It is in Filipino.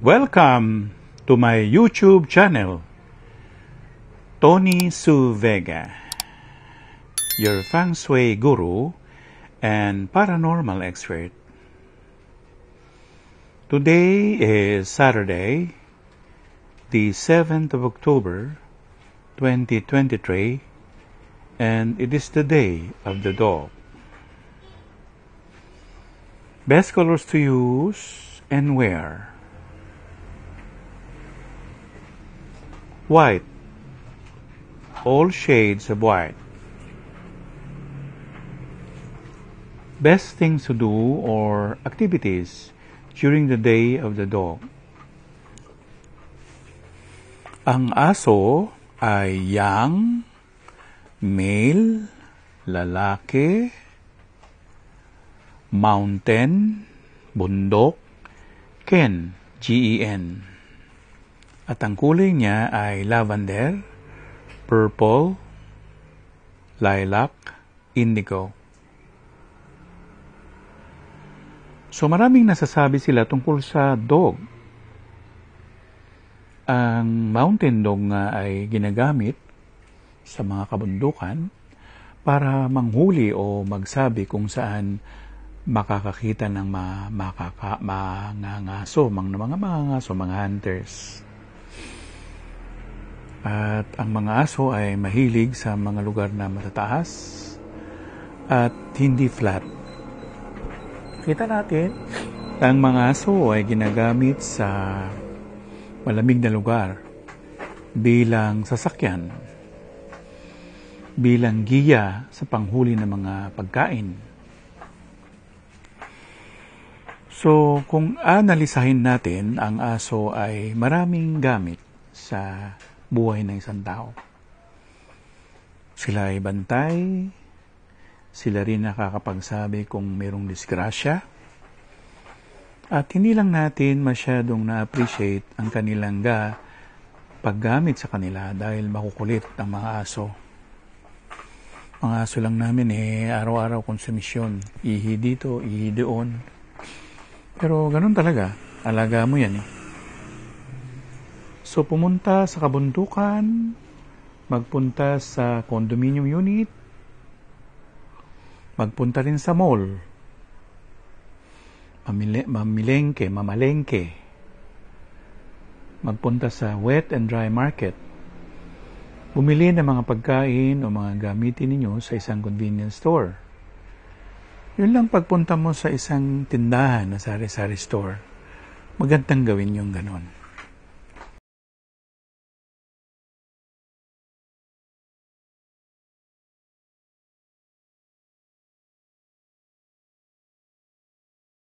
Welcome to my YouTube channel, Tony Su Vega, your feng shui guru and paranormal expert. Today is Saturday, the 7th of October, 2023, and it is the day of the dog. Best colors to use and wear: white, all shades of white. Best things to do or activities during the day of the dog. Ang aso ay yang, male, lalaki, mountain, bundok, ken, G-E-N. At ang kulay niya ay lavender, purple, lilac, indigo. So maraming nasasabi sila tungkol sa dog. Ang mountain dog nga ay ginagamit sa mga kabundukan para manghuli o magsabi kung saan makakakita ng mga mangangaso, mga hunters. At ang mga aso ay mahilig sa mga lugar na matataas at hindi flat. Kita natin, ang mga aso ay ginagamit sa malamig na lugar bilang sasakyan, bilang giya sa panghuli ng mga pagkain. So, kung analisahin natin, ang aso ay maraming gamit sa buhay ng isang tao. Sila ay bantay, sila rin nakakapagsabi kung mayroong disgrasya, at hindi lang natin masyadong na-appreciate ang kanilang paggamit sa kanila dahil makukulit ang mga aso. Mga aso lang namin araw-araw konsumisyon, ihi dito, ihi doon. Pero ganun talaga, alaga mo yan . So pumunta sa kabundukan, magpunta sa condominium unit, magpunta rin sa mall, mamalengke, magpunta sa wet and dry market, bumili ng mga pagkain o mga gamitin ninyo sa isang convenience store. Yun lang pagpunta mo sa isang tindahan na sari-sari store, magandang gawin yung ganon.